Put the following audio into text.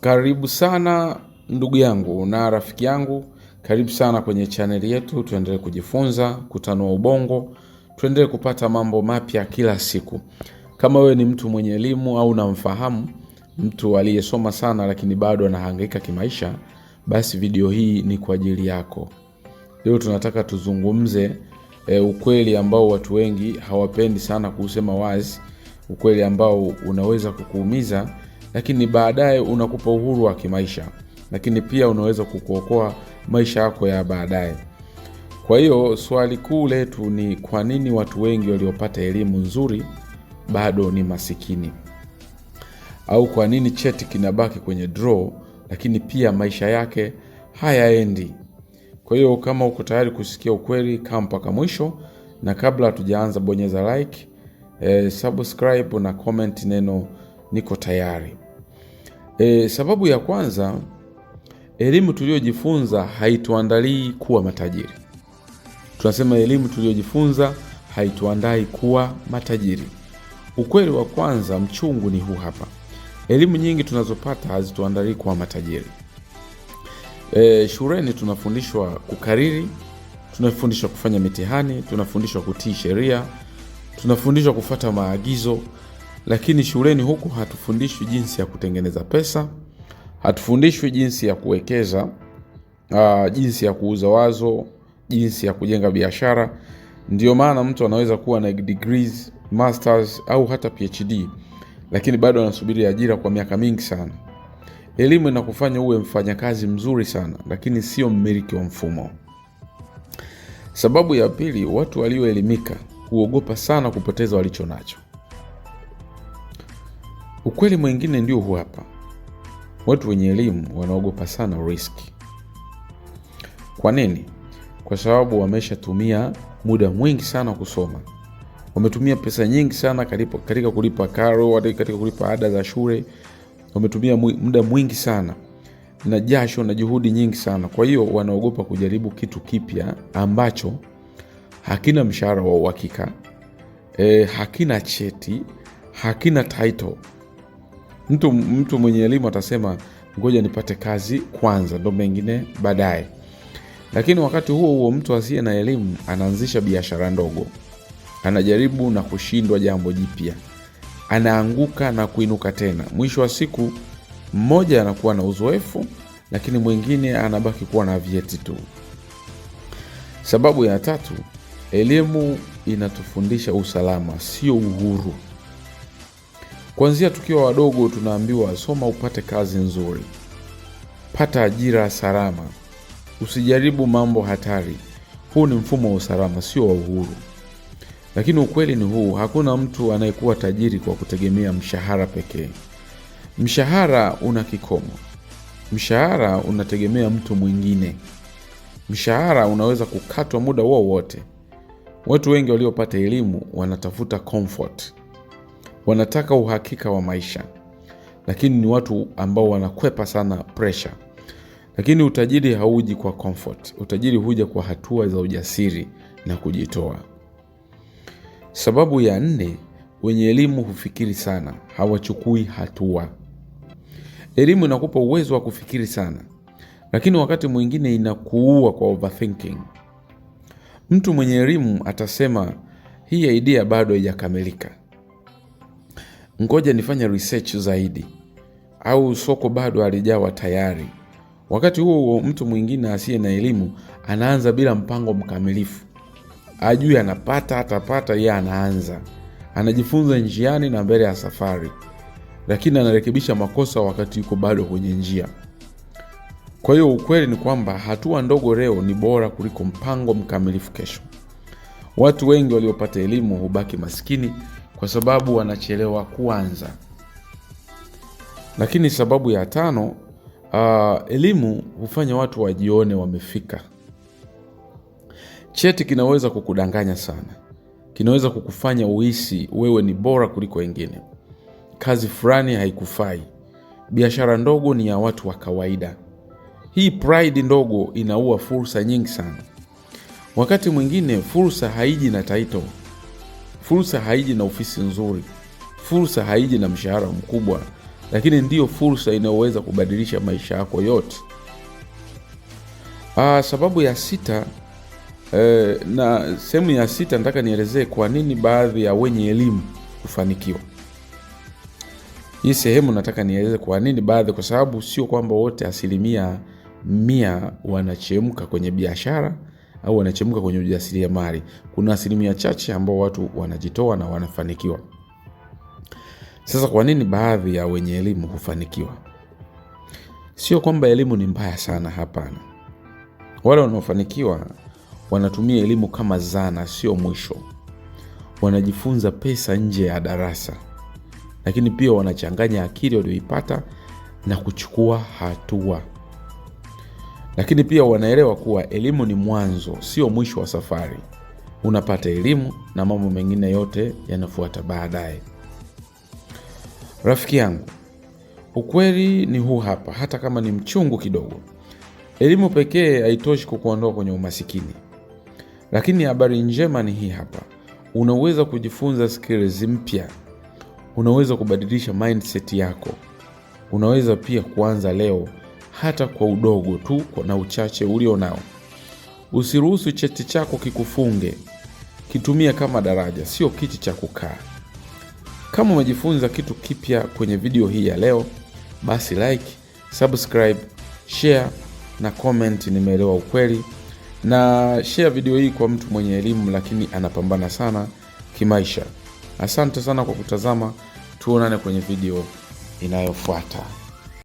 Karibu sana ndugu yangu na rafiki yangu, karibu sana kwenye chaneli yetu. Tuendelee kujifunza, kutanua ubongo, tuendelee kupata mambo mapya kila siku. Kama wewe ni mtu mwenye elimu au unamfahamu mtu aliyesoma sana lakini bado anahangaika kimaisha, basi video hii ni kwa ajili yako. Leo tunataka tuzungumze ukweli ambao watu wengi hawapendi sana kusema wazi, ukweli ambao unaweza kukuumiza lakini baadaye unakupa uhuru wa kimaisha, lakini pia unaweza kukuokoa maisha yako ya baadaye. Kwa hiyo swali kuu letu ni kwa nini watu wengi waliopata elimu nzuri bado ni masikini? Au kwa nini cheti kinabaki kwenye draw lakini pia maisha yake hayaendi? Kwa hiyo kama uko tayari kusikia ukweli, kaa mpaka mwisho, na kabla hatujaanza bonyeza like, subscribe na comment neno niko tayari. Sababu ya kwanza, elimu tuliyojifunza haituandalii kuwa matajiri. Tunasema elimu tuliyojifunza haituandai kuwa matajiri. Ukweli wa kwanza mchungu ni huu hapa. Elimu nyingi tunazopata hazituandalii kuwa matajiri. Shuleni tunafundishwa kukariri, tunafundishwa kufanya mitihani, tunafundishwa kutii sheria, tunafundishwa kufuata maagizo, lakini shuleni huku hatufundishwi jinsi ya kutengeneza pesa, hatufundishwi jinsi ya kuwekeza, jinsi ya kuuza wazo, jinsi ya kujenga biashara. Ndio maana mtu anaweza kuwa na degrees, masters au hata PhD, lakini bado anasubiri ajira kwa miaka mingi sana. Elimu inakufanya uwe mfanyakazi mzuri sana, lakini sio mmiliki wa mfumo. Sababu ya pili, watu walioelimika huogopa sana kupoteza walicho nacho. Ukweli mwingine ndio huu hapa. Watu wenye elimu wanaogopa sana risk. Kwa nini? Kwa sababu wameshatumia muda mwingi sana kusoma. Wametumia pesa nyingi sana katika kulipa karo, katika kulipa ada za shule. Wametumia muda mwingi sana na jasho na juhudi nyingi sana. Kwa hiyo wanaogopa kujaribu kitu kipya ambacho hakina mshahara wa uhakika, hakina cheti, hakina title. Mtu mwenye elimu atasema ngoja nipate kazi kwanza ndo mengine baadaye. Lakini wakati huo mtu asiye na elimu anaanzisha biashara ndogo. Anajaribu na kushindwa jambo jipya. Anaanguka na kuinuka tena. Mwisho wa siku mmoja anakuwa na uzoefu, lakini mwingine anabaki kuwa na vyeti tu. Sababu ya tatu, elimu inatufundisha usalama, sio uhuru. Kuanzia tukiwa wadogo tunaambiwa soma upate kazi nzuri, pata ajira salama, usijaribu mambo hatari. Huu ni mfumo wa usalama, sio wa uhuru. Lakini ukweli ni huu, hakuna mtu anayekuwa tajiri kwa kutegemea mshahara pekee. Mshahara una kikomo. Mshahara unategemea mtu mwingine. Mshahara unaweza kukatwa muda wowote. Watu wengi waliopata elimu wanatafuta comfort. Wanataka uhakika wa maisha. Lakini ni watu ambao wanakwepa sana pressure. Lakini utajiri hauji kwa comfort. Utajiri huja kwa hatua za ujasiri na kujitoa. Sababu ya nne, wenye elimu hufikiri sana, hawachukui hatua. Elimu inakupa uwezo wa kufikiri sana, lakini wakati mwingine inakuua kwa overthinking. Mtu mwenye elimu atasema hii idea bado haijakamilika, ngoja nifanye research zaidi, au soko bado halijawa tayari. Wakati huo mtu mwingine asiye na elimu anaanza bila mpango mkamilifu. Ajui anapata atapata, yeye anaanza. Anajifunza njiani na mbele ya safari, lakini anarekebisha makosa wakati yuko bado kwenye njia. Kwa hiyo ukweli ni kwamba hatua ndogo leo ni bora kuliko mpango mkamilifu kesho. Watu wengi waliopata elimu hubaki maskini kwa sababu wanachelewa kuanza. Lakini sababu ya tano, elimu hufanya watu wajione wamefika. Cheti kinaweza kukudanganya sana. Kinaweza kukufanya uhisi wewe ni bora kuliko wengine. Kazi fulani haikufai. Biashara ndogo ni ya watu wa kawaida. Hii pride ndogo inaua fursa nyingi sana. Wakati mwingine fursa haiji na title. Fursa haiji na ofisi nzuri. Fursa haiji na mshahara mkubwa. lakini ndiyo fursa inayoweza kubadilisha maisha yako yote. Sababu ya 6, na sehemu ya 6 nataka nielezee kwa nini baadhi ya wenye elimu hufanikiwa. Hii sehemu nataka nieleze kwa nini baadhi, kwa sababu sio kwamba wote 100% wanachemka kwenye biashara au wanachemka kwenye ujasiriamali. Kuna 1% chache ambao watu wanajitoa na wanafanikiwa. Sasa kwa nini baadhi ya wenye elimu hufanikiwa? Sio kwamba elimu ni mbaya sana, hapana. Wale wanaofanikiwa wanatumia elimu kama zana, sio mwisho. Wanajifunza pesa nje ya darasa, lakini pia wanachanganya akili walioipata na kuchukua hatua. Lakini pia wanaelewa kuwa elimu ni mwanzo, sio mwisho wa safari. Unapata elimu na mambo mengine yote yanafuata baadaye. Rafiki yangu, ukweli ni huu hapa, hata kama ni mchungu kidogo. Elimu pekee haitoshi kukuondoa kwenye umasikini. Lakini habari njema ni hii hapa. Unaweza kujifunza skills mpya. Unaweza kubadilisha mindset yako. Unaweza pia kuanza leo, hata kwa udogo tu na uchache ulio nao. Usiruhusu cheti chako kikufunge. Kitumia kama daraja, sio kiti cha kukaa. Kama umejifunza kitu kipya kwenye video hii ya leo, basi like, subscribe, share na comment nimeelewa ukweli, na share video hii kwa mtu mwenye elimu lakini anapambana sana kimaisha. Asante sana kwa kutazama. Tuonane kwenye video inayofuata.